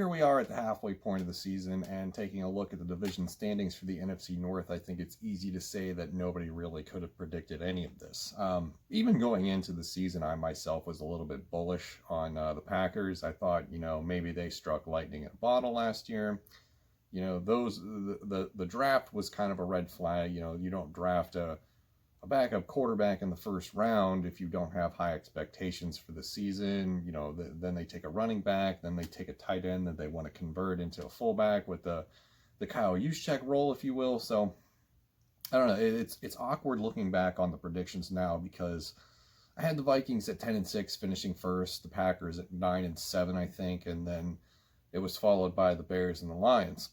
here we are at the halfway point of the season, and taking a look at the division standings for the NFC North, I think it's easy to say that nobody really could have predicted any of this. Even going into the season, I myself was a little bit bullish on the Packers. I thought, maybe they struck lightning in a bottle last year. The draft was kind of a red flag. You don't draft a backup quarterback in the first round if you don't have high expectations for the season. Then they take a running back, then they take a tight end that they want to convert into a fullback with the Kyle Juszczyk role, if you will. So I don't know. It's awkward looking back on the predictions now, because I had the Vikings at 10-6 finishing first, the Packers at 9-7, I think, and then it was followed by the Bears and the Lions.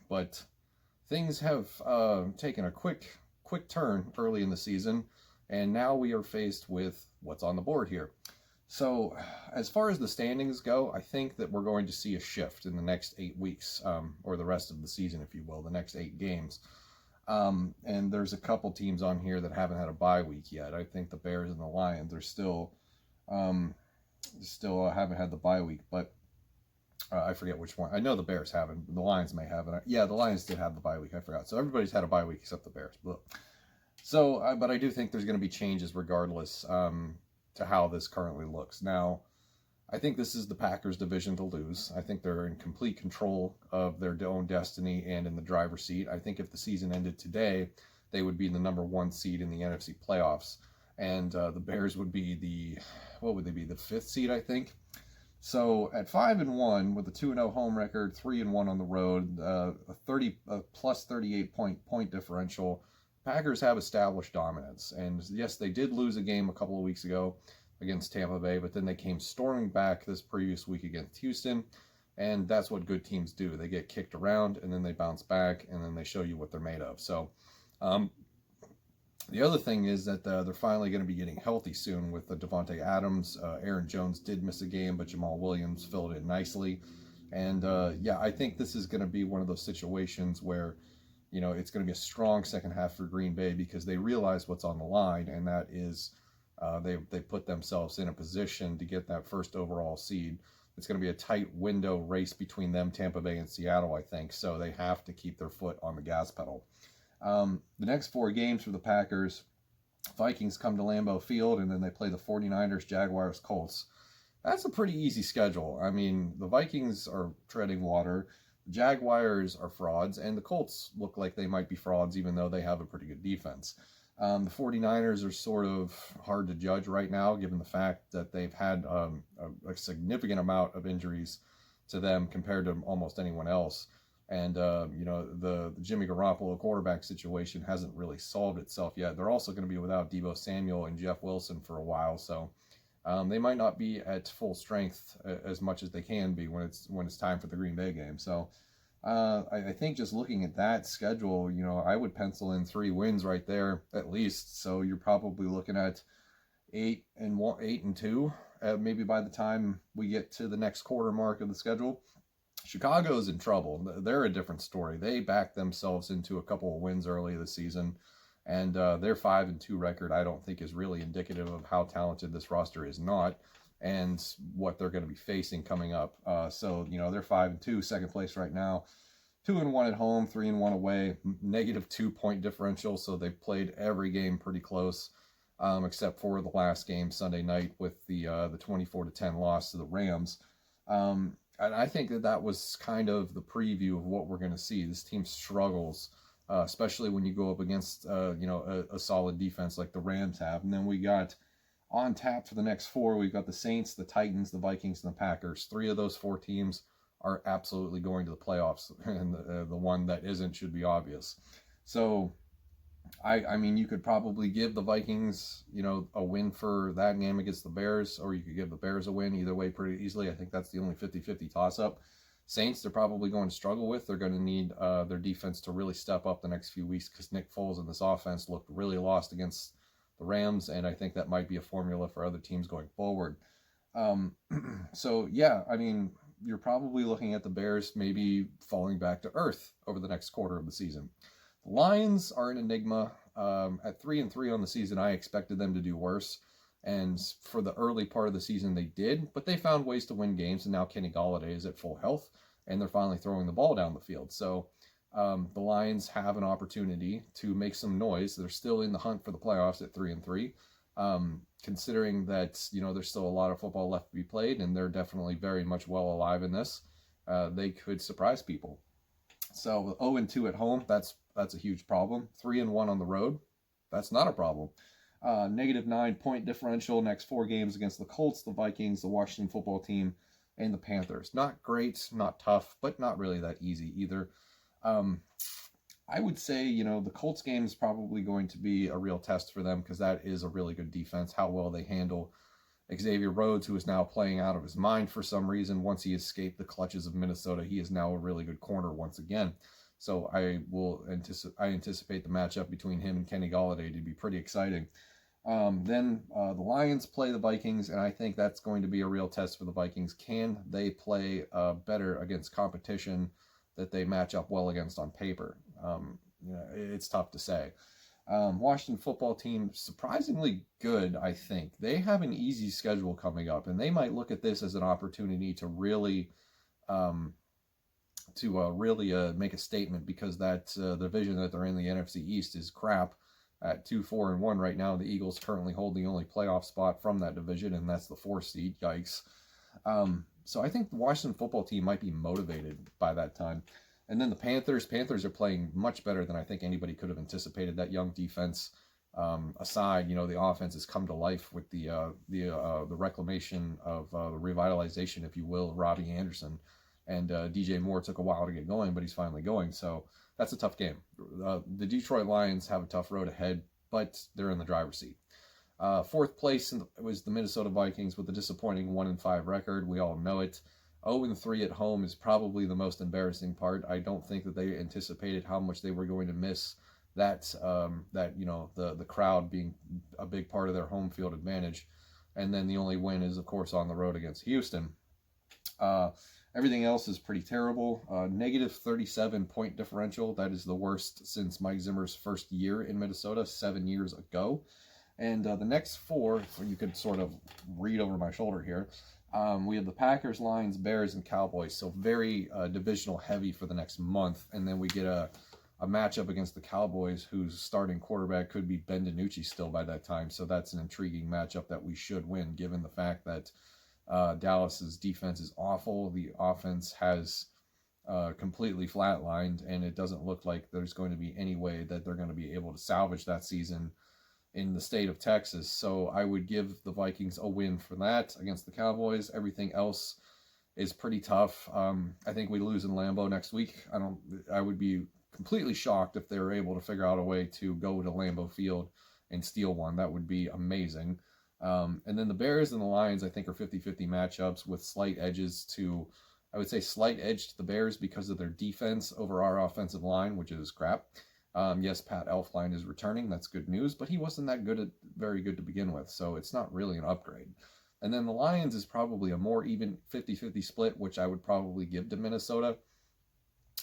But things have taken a quick turn early in the season, and now we are faced with what's on the board here. So as far as the standings go, I think that we're going to see a shift in the next 8 weeks, or the rest of the season, if you will, the next 8 games. And there's a couple teams on here that haven't had a bye week yet. I think the Bears and the Lions are still haven't had the bye week, but I forget which one. I know the Bears haven't. The Lions may have it. Yeah, the Lions did have the bye week. I forgot. So everybody's had a bye week except the Bears. So, but I do think there's going to be changes regardless to how this currently looks. Now, I think this is the Packers' division to lose. I think they're in complete control of their own destiny and in the driver's seat. I think if the season ended today, they would be the number 1 seed in the NFC playoffs. And the Bears would be what would they be? The 5th seed, I think. So at 5-1 with a 2-0 home record, 3-1 on the road, a plus 38 point differential, Packers have established dominance. And yes, they did lose a game a couple of weeks ago against Tampa Bay, but then they came storming back this previous week against Houston, and that's what good teams do. They get kicked around, and then they bounce back, and then they show you what they're made of. So the other thing is that they're finally going to be getting healthy soon with Devontae Adams. Aaron Jones did miss a game, but Jamal Williams filled in nicely. And I think this is going to be one of those situations where, it's going to be a strong second half for Green Bay, because they realize what's on the line, and that is they put themselves in a position to get that first overall seed. It's going to be a tight window race between them, Tampa Bay, and Seattle, I think. So they have to keep their foot on the gas pedal. The next 4 games for the Packers, Vikings come to Lambeau Field, and then they play the 49ers, Jaguars, Colts. That's a pretty easy schedule. I mean, the Vikings are treading water, the Jaguars are frauds, and the Colts look like they might be frauds, even though they have a pretty good defense. The 49ers are sort of hard to judge right now, given the fact that they've had a significant amount of injuries to them compared to almost anyone else. And, the Jimmy Garoppolo quarterback situation hasn't really solved itself yet. They're also going to be without Deebo Samuel and Jeff Wilson for a while. So they might not be at full strength as much as they can be when it's time for the Green Bay game. So I think just looking at that schedule, I would pencil in 3 wins right there at least. So you're probably looking at 8-2, maybe by the time we get to the next quarter mark of the schedule. Chicago's in trouble. They're a different story. They backed themselves into a couple of wins early this season, and their 5-2 record I don't think is really indicative of how talented this roster is not, and what they're going to be facing coming up. So they're 5-2, second place right now, 2-1 at home, 3-1 away, -2 point differential. So they've played every game pretty close, except for the last game Sunday night with the 24-10 loss to the Rams. And I think that was kind of the preview of what we're going to see. This team struggles, especially when you go up against, a solid defense like the Rams have. And then we got on tap for the next 4. We've got the Saints, the Titans, the Vikings, and the Packers. 3 of those 4 teams are absolutely going to the playoffs. And the one that isn't should be obvious. So, I mean, you could probably give the Vikings, a win for that game against the Bears, or you could give the Bears a win. Either way pretty easily. I think that's the only 50-50 toss-up. Saints, they're probably going to struggle with. They're going to need their defense to really step up the next few weeks, because Nick Foles and this offense looked really lost against the Rams, and I think that might be a formula for other teams going forward. So, yeah, I mean, you're probably looking at the Bears maybe falling back to earth over the next quarter of the season. The Lions are an enigma. At 3-3 on the season, I expected them to do worse. And for the early part of the season, they did, but they found ways to win games. And now Kenny Golladay is at full health, and they're finally throwing the ball down the field. So the Lions have an opportunity to make some noise. They're still in the hunt for the playoffs at 3-3. Considering that, there's still a lot of football left to be played, and they're definitely very much well alive in this. They could surprise people. So 0-2 at home, that's a huge problem. 3-1 on the road, that's not a problem. -9 point differential next 4 games against the Colts, the Vikings, the Washington football team, and the Panthers. Not great, not tough, but not really that easy either. I would say, the Colts game is probably going to be a real test for them, because that is a really good defense. How well they handle Xavier Rhodes, who is now playing out of his mind for some reason. Once he escaped the clutches of Minnesota, he is now a really good corner once again. So I anticipate the matchup between him and Kenny Golladay to be pretty exciting. Then the Lions play the Vikings, and I think that's going to be a real test for the Vikings. Can they play better against competition that they match up well against on paper? It's tough to say. Washington football team, surprisingly good, I think. They have an easy schedule coming up, and they might look at this as an opportunity to really make a statement, because that division that they're in, the NFC East, is crap. At 2-4-1 right now, the Eagles currently hold the only playoff spot from that division, and that's the 4th seed. Yikes. So I think the Washington football team might be motivated by that time. And then the Panthers are playing much better than I think anybody could have anticipated. That young defense aside, the offense has come to life with the reclamation of the revitalization, if you will, of Robbie Anderson. And DJ Moore took a while to get going, but he's finally going. So that's a tough game. The Detroit Lions have a tough road ahead, but they're in the driver's seat. 4th place was the Minnesota Vikings with a disappointing 1-5 record. We all know it. 0-3 at home is probably the most embarrassing part. I don't think that they anticipated how much they were going to miss that the crowd being a big part of their home field advantage. And then the only win is, of course, on the road against Houston. Everything else is pretty terrible. -37 point differential. That is the worst since Mike Zimmer's first year in Minnesota 7 years ago. And the next 4, you could sort of read over my shoulder here. We have the Packers, Lions, Bears, and Cowboys. So very divisional heavy for the next month. And then we get a matchup against the Cowboys, whose starting quarterback could be Ben DiNucci still by that time. So that's an intriguing matchup that we should win, given the fact that Dallas's defense is awful. The offense has completely flatlined, and it doesn't look like there's going to be any way that they're going to be able to salvage that season in the state of Texas. So I would give the Vikings a win for that against the Cowboys. Everything else is pretty tough. I think we lose in Lambeau next week. I would be completely shocked if they were able to figure out a way to go to Lambeau Field and steal one. That would be amazing. And then the Bears and the Lions, I think, are 50-50 matchups with slight edges to, I would say slight edge to the Bears because of their defense over our offensive line, which is crap. Yes, Pat Elflein is returning. That's good news, but he wasn't that very good to begin with, so it's not really an upgrade. And then the Lions is probably a more even 50-50 split, which I would probably give to Minnesota.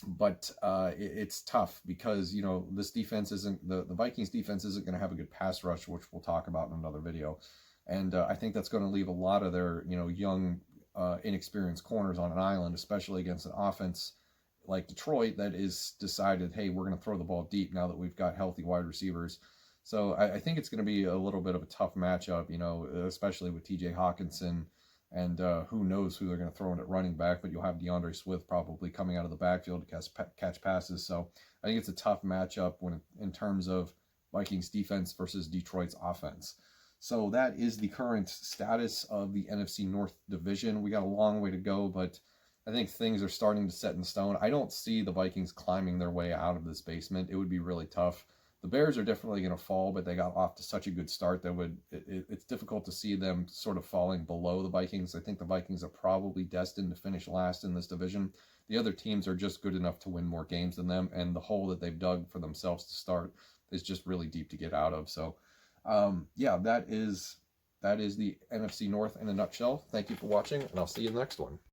But it's tough because, this defense isn't, the Vikings defense isn't going to have a good pass rush, which we'll talk about in another video. And I think that's going to leave a lot of their, young, inexperienced corners on an island, especially against an offense like Detroit that is decided, hey, we're going to throw the ball deep now that we've got healthy wide receivers. So I think it's going to be a little bit of a tough matchup, especially with TJ Hawkinson, and who knows who they're going to throw in at running back, but you'll have DeAndre Swift probably coming out of the backfield to catch passes. So I think it's a tough matchup in terms of Vikings defense versus Detroit's offense. So that is the current status of the NFC North division. We got a long way to go, but I think things are starting to set in stone. I don't see the Vikings climbing their way out of this basement. It would be really tough. The Bears are definitely going to fall, but they got off to such a good start that it's difficult to see them sort of falling below the Vikings. I think the Vikings are probably destined to finish last in this division. The other teams are just good enough to win more games than them, and the hole that they've dug for themselves to start is just really deep to get out of. So, yeah, that is the NFC North in a nutshell. Thank you for watching, and I'll see you in the next one.